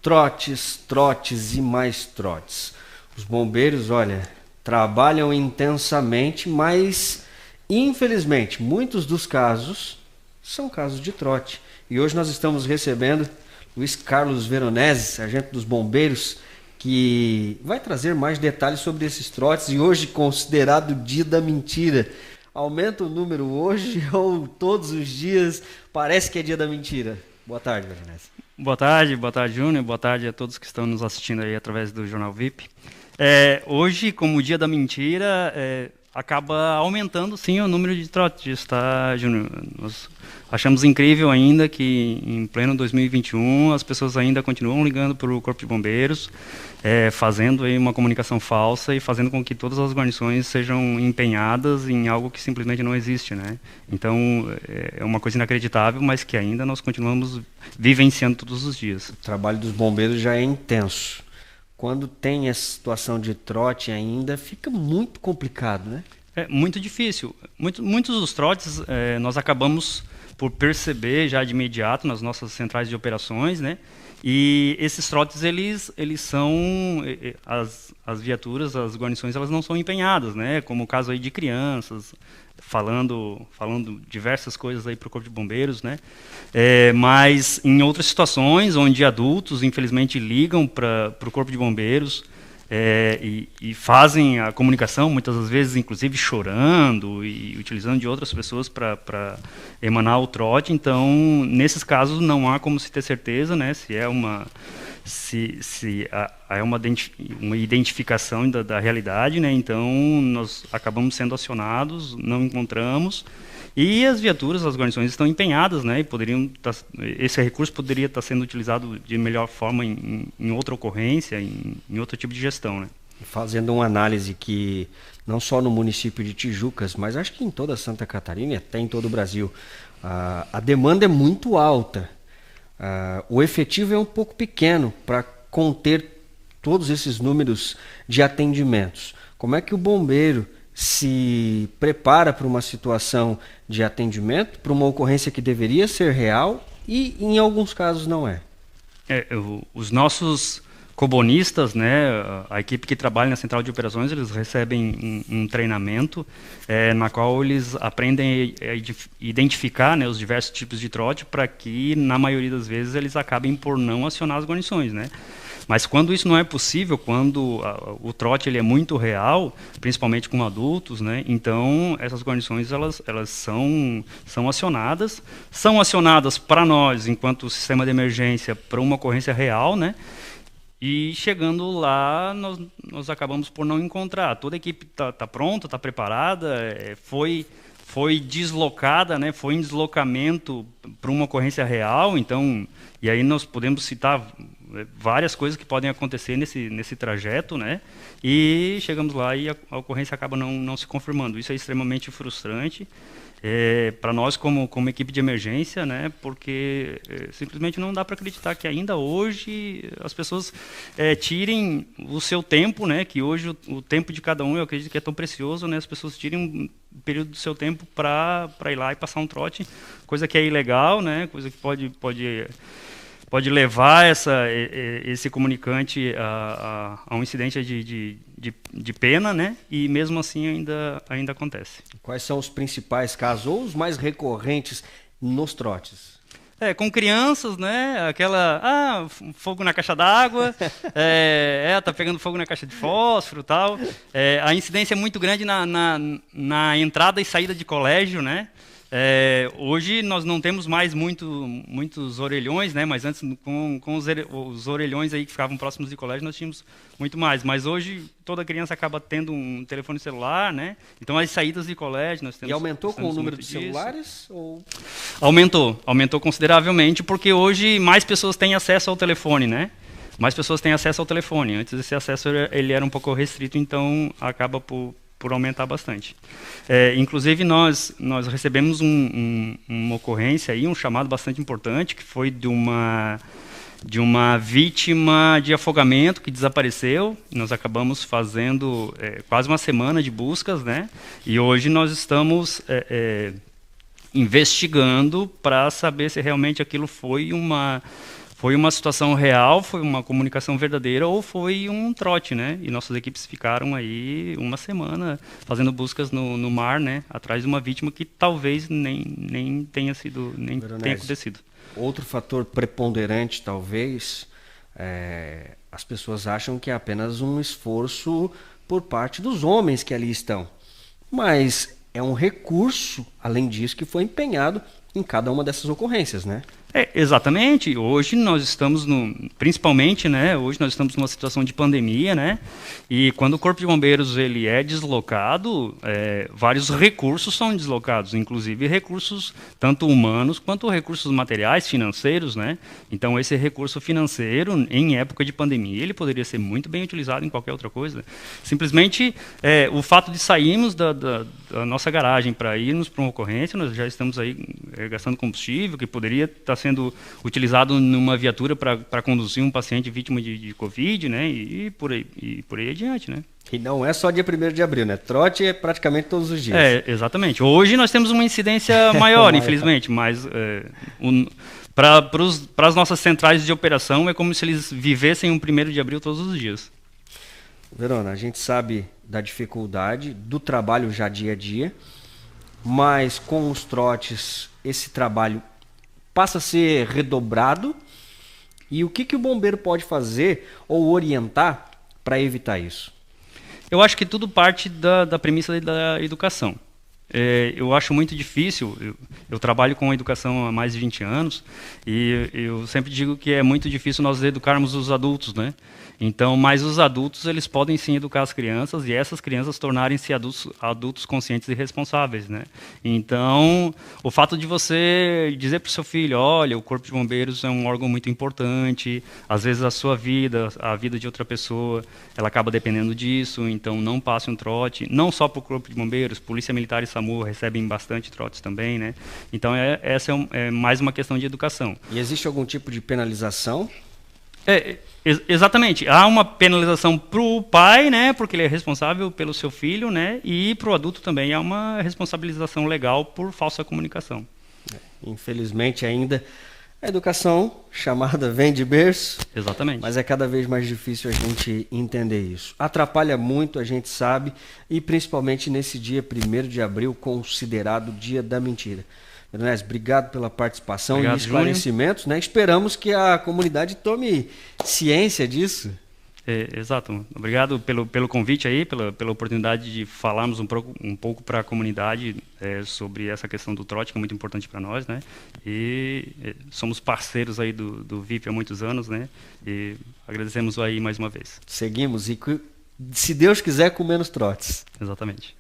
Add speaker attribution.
Speaker 1: Trotes, trotes e mais trotes. Os bombeiros, olha, trabalham intensamente, mas infelizmente muitos dos casos são casos de trote. E hoje nós estamos recebendo Luiz Carlos Veronese, sargento dos bombeiros, que vai trazer mais detalhes sobre esses trotes e hoje considerado dia da mentira. Aumenta o número hoje ou todos os dias parece que é dia da mentira? Boa tarde, Veronese.
Speaker 2: Boa tarde, Júnior. Boa tarde a todos que estão nos assistindo aí através do Jornal VIP. Hoje, como dia da mentira, acaba aumentando, sim, o número de trotes, tá, Júnior? Nós achamos incrível ainda que, em pleno 2021, as pessoas ainda continuam ligando para o Corpo de Bombeiros, fazendo aí uma comunicação falsa e fazendo com que todas as guarnições sejam empenhadas em algo que simplesmente não existe, né? Então, é uma coisa inacreditável, mas que ainda nós continuamos vivenciando todos os dias. O
Speaker 1: trabalho dos bombeiros já é intenso. Quando tem essa situação de trote ainda, fica muito complicado, né?
Speaker 2: É muito difícil. Muitos dos trotes nós acabamos por perceber já de imediato nas nossas centrais de operações, né? E esses trotes, eles são... As viaturas, as guarnições, elas não são empenhadas, né? Como o caso aí de crianças, falando diversas coisas aí para o Corpo de Bombeiros, né? Mas em outras situações, onde adultos, infelizmente, ligam para o Corpo de Bombeiros e fazem a comunicação, muitas das vezes, inclusive, chorando e utilizando de outras pessoas para emanar o trote. Então, nesses casos, não há como se ter certeza, né? Se é uma identificação da realidade, né? Então nós acabamos sendo acionados, não encontramos, e as viaturas, as guarnições estão empenhadas, né? E esse recurso poderia estar sendo utilizado de melhor forma em outra ocorrência, em outro tipo de gestão, né?
Speaker 1: Fazendo uma análise que não só no município de Tijucas, mas acho que em toda Santa Catarina e até em todo o Brasil, a demanda é muito alta. O efetivo é um pouco pequeno para conter todos esses números de atendimentos. Como é que o bombeiro se prepara para uma situação de atendimento, para uma ocorrência que deveria ser real e em alguns casos não é?
Speaker 2: Os nossos cobonistas, né, a equipe que trabalha na central de operações, eles recebem um treinamento na qual eles aprendem a identificar, né, os diversos tipos de trote, para que, na maioria das vezes, eles acabem por não acionar as guarnições, né? Mas quando isso não é possível, quando o trote ele é muito real, principalmente com adultos, né, então essas guarnições elas são acionadas para nós, enquanto sistema de emergência, para uma ocorrência real, né? E chegando lá, nós acabamos por não encontrar. Toda a equipe tá pronta, está preparada, foi deslocada, né? Foi em deslocamento para uma ocorrência real. Então, e aí nós podemos citar várias coisas que podem acontecer nesse trajeto, né? E chegamos lá e a ocorrência acaba não se confirmando. Isso é extremamente frustrante. Para nós como equipe de emergência, né, porque simplesmente não dá para acreditar que ainda hoje as pessoas tirem o seu tempo, né, que hoje o tempo de cada um eu acredito que é tão precioso, né, as pessoas tirem um período do seu tempo para ir lá e passar um trote, coisa que é ilegal, né, coisa que pode levar esse comunicante a um incidente de pena, né? E mesmo assim ainda acontece.
Speaker 1: Quais são os principais casos ou os mais recorrentes nos trotes?
Speaker 2: Com crianças, né? Fogo na caixa d'água, tá pegando fogo na caixa de fósforo, tal. A incidência é muito grande na entrada e saída de colégio, né? Hoje nós não temos mais muitos orelhões, né? Mas antes com os orelhões aí que ficavam próximos de colégio nós tínhamos muito mais. Mas hoje toda criança acaba tendo um telefone celular, né? Então as saídas de colégio nós temos.
Speaker 1: E aumentou com o número de celulares? Ou...
Speaker 2: Aumentou consideravelmente porque hoje mais pessoas têm acesso ao telefone, né? Mais pessoas têm acesso ao telefone. Antes esse acesso ele era um pouco restrito, então acaba por aumentar bastante. Inclusive, nós recebemos uma ocorrência, aí, um chamado bastante importante, que foi de uma vítima de afogamento que desapareceu. Nós acabamos fazendo quase uma semana de buscas, né? E hoje nós estamos investigando para saber se realmente aquilo foi foi uma situação real, foi uma comunicação verdadeira ou foi um trote, né? E nossas equipes ficaram aí uma semana fazendo buscas no mar, né? Atrás de uma vítima que talvez nem tenha acontecido.
Speaker 1: Outro fator preponderante, talvez, as pessoas acham que é apenas um esforço por parte dos homens que ali estão. Mas é um recurso, além disso, que foi empenhado em cada uma dessas ocorrências, né?
Speaker 2: Exatamente. Hoje nós estamos principalmente, né? Hoje nós estamos numa situação de pandemia, né? E quando o Corpo de Bombeiros ele é deslocado, vários recursos são deslocados, inclusive recursos tanto humanos quanto recursos materiais, financeiros, né? Então esse recurso financeiro, em época de pandemia, ele poderia ser muito bem utilizado em qualquer outra coisa. Simplesmente o fato de sairmos da nossa garagem para irmos para uma ocorrência, nós já estamos aí gastando combustível que poderia estar sendo utilizado numa viatura para conduzir um paciente vítima de Covid, né? E por aí adiante, né?
Speaker 1: E não é só dia 1º de abril, né? Trote é praticamente todos os dias.
Speaker 2: Exatamente. Hoje nós temos uma incidência maior, infelizmente, mas para as nossas centrais de operação é como se eles vivessem o 1º de abril todos os dias.
Speaker 1: Verona, a gente sabe da dificuldade do trabalho já dia a dia, mas com os trotes esse trabalho passa a ser redobrado. E o que o bombeiro pode fazer ou orientar para evitar isso?
Speaker 2: Eu acho que tudo parte da premissa da educação. Eu acho muito difícil, eu trabalho com educação há mais de 20 anos, e eu sempre digo que é muito difícil nós educarmos os adultos, né? Então, mas os adultos, eles podem sim educar as crianças e essas crianças tornarem-se adultos conscientes e responsáveis, né? Então, o fato de você dizer para o seu filho, olha, o Corpo de Bombeiros é um órgão muito importante, às vezes a sua vida, a vida de outra pessoa, ela acaba dependendo disso, então não passe um trote, não só para o Corpo de Bombeiros, Polícia Militar e SAMU recebem bastante trotes também, né? Então, essa é mais uma questão de educação.
Speaker 1: E existe algum tipo de penalização?
Speaker 2: Exatamente. Há uma penalização para o pai, né, porque ele é responsável pelo seu filho, né, e para o adulto também há uma responsabilização legal por falsa comunicação.
Speaker 1: Infelizmente ainda a educação chamada vem de berço.
Speaker 2: Exatamente.
Speaker 1: Mas é cada vez mais difícil a gente entender isso. Atrapalha muito, a gente sabe, e principalmente nesse dia 1º de abril, considerado Dia da Mentira. Veronese, obrigado pela participação e esclarecimentos, né? Esperamos que a comunidade tome ciência disso.
Speaker 2: Exato. Obrigado pelo convite aí, pela oportunidade de falarmos um pouco para a comunidade sobre essa questão do trote, que é muito importante para nós, né? E somos parceiros aí do VIP há muitos anos, né? E agradecemos aí mais uma vez.
Speaker 1: Seguimos e, se Deus quiser, com menos trotes.
Speaker 2: Exatamente.